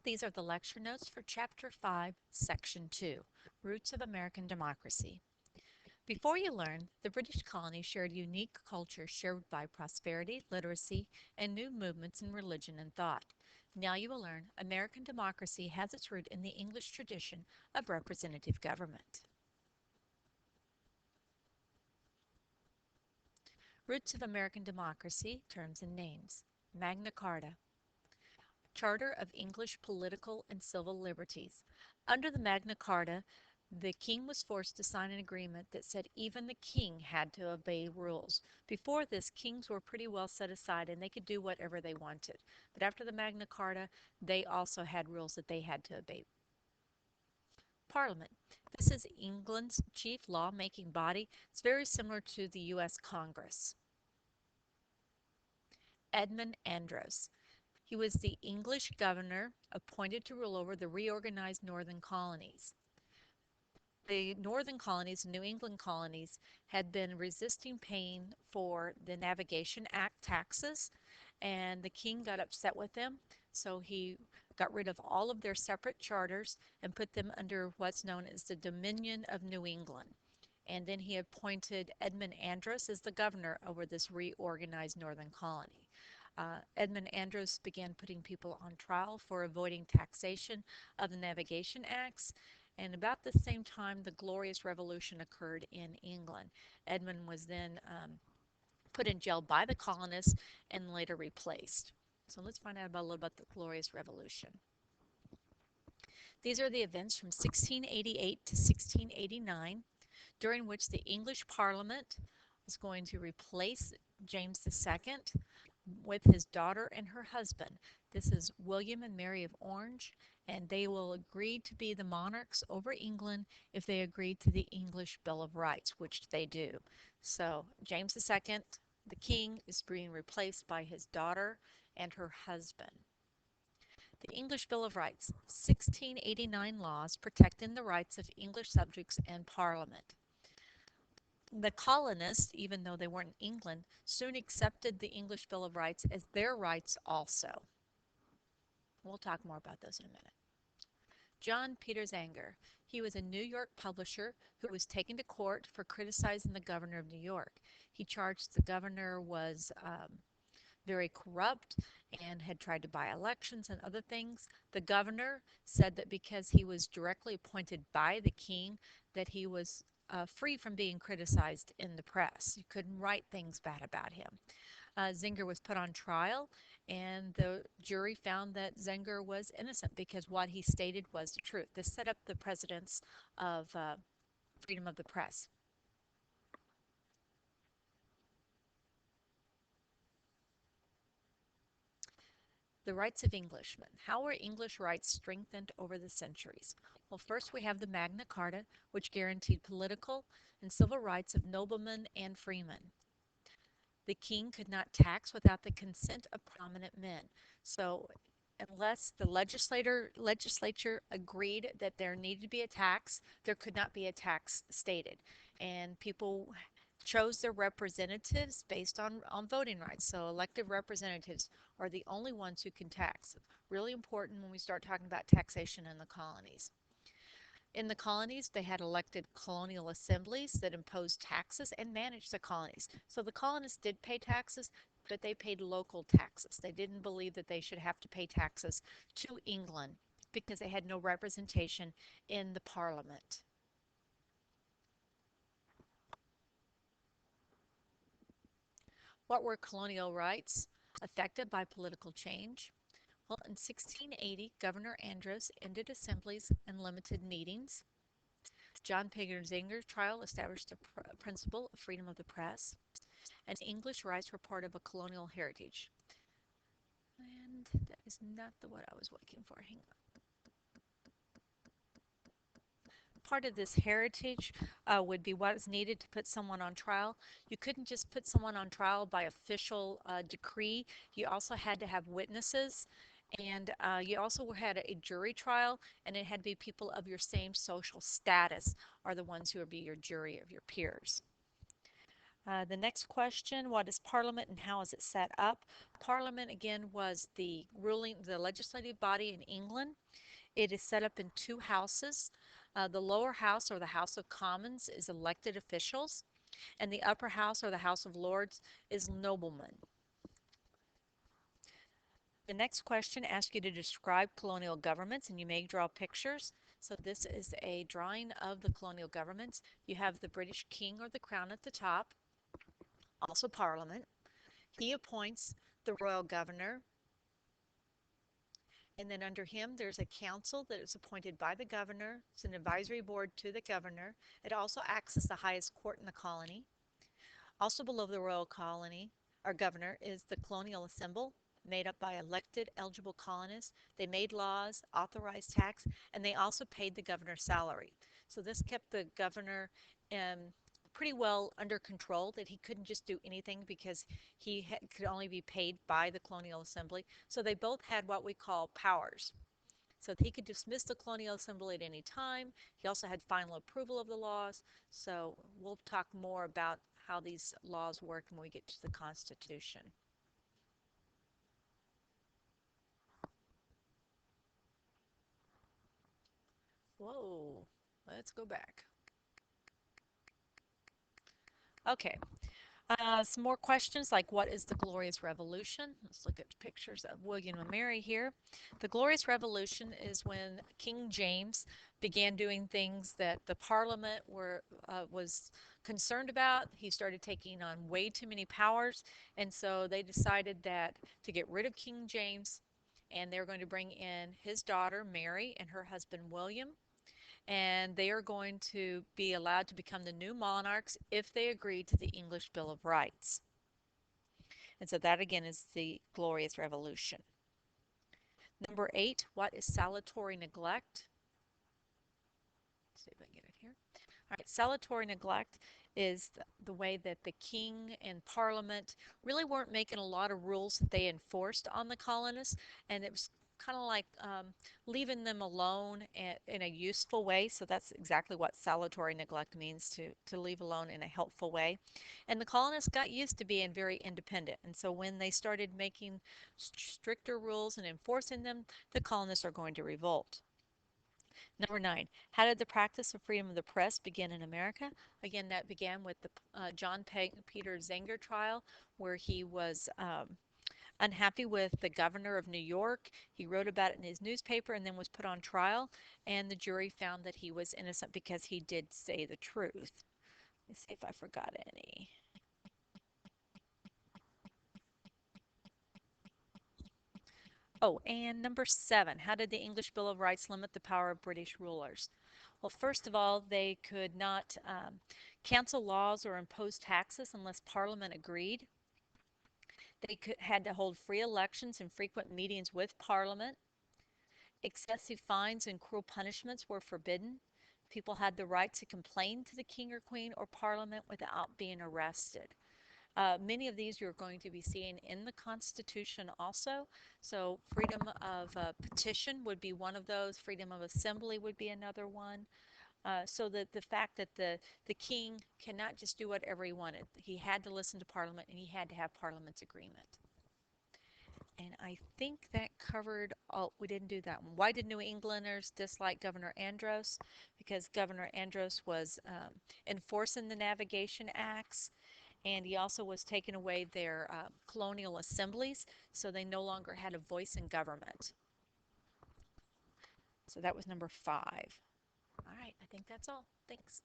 These are the lecture notes for Chapter 5, Section 2, Roots of American Democracy. Before you learn, the British colony shared a unique culture shared by prosperity, literacy, and new movements in religion and thought. Now you will learn American democracy has its root in the English tradition of representative government. Roots of American democracy, terms and names. Magna Carta. Charter of English Political and Civil Liberties. Under the Magna Carta, the king was forced to sign an agreement that said even the king had to obey rules. Before this, kings were pretty well set aside and they could do whatever they wanted. But after the Magna Carta, they also had rules that they had to obey. Parliament. This is England's chief lawmaking body. It's very similar to the U.S. Congress. Edmund Andros. He was the English governor appointed to rule over the reorganized northern colonies. The northern colonies, New England colonies, had been resisting paying for the Navigation Act taxes, and the king got upset with them, so he got rid of all of their separate charters and put them under what's known as the Dominion of New England. And then he appointed Edmund Andros as the governor over this reorganized northern colony. Edmund Andros began putting people on trial for avoiding taxation of the Navigation Acts, and about the same time the Glorious Revolution occurred in England. Edmund was then put in jail by the colonists and later replaced. So let's find out about, a little about the Glorious Revolution. These are the events from 1688 to 1689, during which the English Parliament was going to replace James II with his daughter and her husband. This is William and Mary of Orange, and they will agree to be the monarchs over England if they agree to the English Bill of Rights, which they do. So James II, the king, is being replaced by his daughter and her husband. The English Bill of Rights, 1689 laws protecting the rights of English subjects and Parliament. The colonists, even though they weren't in England, soon accepted the English Bill of Rights as their rights also. We'll talk more about those in a minute. John Peter Zenger. He was a New York publisher who was taken to court for criticizing the governor of New York. He charged the governor was very corrupt and had tried to buy elections and other things. The governor said that because he was directly appointed by the king, that he was free from being criticized in the press. You couldn't write things bad about him. Zenger was put on trial, and the jury found that Zenger was innocent because what he stated was the truth. This set up the precedents of freedom of the press. The rights of Englishmen. How were English rights strengthened over the centuries? Well, first we have the Magna Carta, which guaranteed political and civil rights of noblemen and freemen. The king could not tax without the consent of prominent men. So unless the legislature agreed that there needed to be a tax, there could not be a tax stated. And people chose their representatives based on voting rights. So elected representatives are the only ones who can tax. Really important when we start talking about taxation in the colonies. In the colonies, they had elected colonial assemblies that imposed taxes and managed the colonies. So the colonists did pay taxes, but they paid local taxes. They didn't believe that they should have to pay taxes to England because they had no representation in the parliament. What were colonial rights affected by political change? Well, in 1680, Governor Andros ended assemblies and limited meetings. John Peter Zenger's trial established the principle of freedom of the press, and English rights were part of a colonial heritage. And that is not the what I was looking for. Hang on. Part of this heritage would be what is needed to put someone on trial. You couldn't just put someone on trial by official decree. You also had to have witnesses, and you also had a jury trial, and it had to be people of your same social status are the ones who would be your jury of your peers. The next question, what is Parliament and how is it set up? Parliament, again, was the legislative body in England. It is set up in two houses. The lower house, or the House of Commons, is elected officials, and the upper house, or the House of Lords, is noblemen. The next question asks you to describe colonial governments, and you may draw pictures. So this is a drawing of the colonial governments. You have the British King or the Crown at the top, also Parliament. He appoints the royal governor, and then under him there's a council that is appointed by the governor. It's an advisory board to the governor. It also acts as the highest court in the colony. Also below the royal colony, or governor, is the colonial assembly, made up by elected eligible colonists. They made laws, authorized tax, and they also paid the governor's salary. So this kept the governor pretty well under control, that he couldn't just do anything because could only be paid by the colonial assembly. So they both had what we call powers. So he could dismiss the colonial assembly at any time. He also had final approval of the laws. So we'll talk more about how these laws work when we get to the Constitution. Whoa, let's go back. Okay, some more questions like what is the Glorious Revolution? Let's look at pictures of William and Mary here. The Glorious Revolution is when King James began doing things that the Parliament was concerned about. He started taking on way too many powers, and so they decided that to get rid of King James, and they're going to bring in his daughter Mary and her husband William, and they are going to be allowed to become the new monarchs if they agree to the English Bill of Rights. And so that again is the Glorious Revolution. Number 8, what is salutary neglect? Let's see if I can get it here. All right, salutary neglect is the way that the king and parliament really weren't making a lot of rules that they enforced on the colonists, and it was kind of like leaving them alone in a useful way. So that's exactly what salutary neglect means, to leave alone in a helpful way. And the colonists got used to being very independent. And so when they started making stricter rules and enforcing them, the colonists are going to revolt. Number 9, how did the practice of freedom of the press begin in America? Again, that began with the John Peter Zenger trial, where he was unhappy with the governor of New York. He wrote about it in his newspaper and then was put on trial, and the jury found that he was innocent because he did say the truth. Let's see if I forgot any. Oh, and number 7, how did the English Bill of Rights limit the power of British rulers? Well, first of all, they could not cancel laws or impose taxes unless Parliament agreed. Had to hold free elections and frequent meetings with Parliament. Excessive fines and cruel punishments were forbidden. People had the right to complain to the king or queen or Parliament without being arrested. Many of these you're going to be seeing in the Constitution also. So freedom of petition would be one of those. Freedom of assembly would be another one. So that the fact that the king cannot just do whatever he wanted. He had to listen to Parliament, and he had to have Parliament's agreement. And I think that covered all. We didn't do that one. Why did New Englanders dislike Governor Andros? Because Governor Andros was enforcing the Navigation Acts, and he also was taking away their colonial assemblies, so they no longer had a voice in government. So that was number 5. All right, I think that's all. Thanks.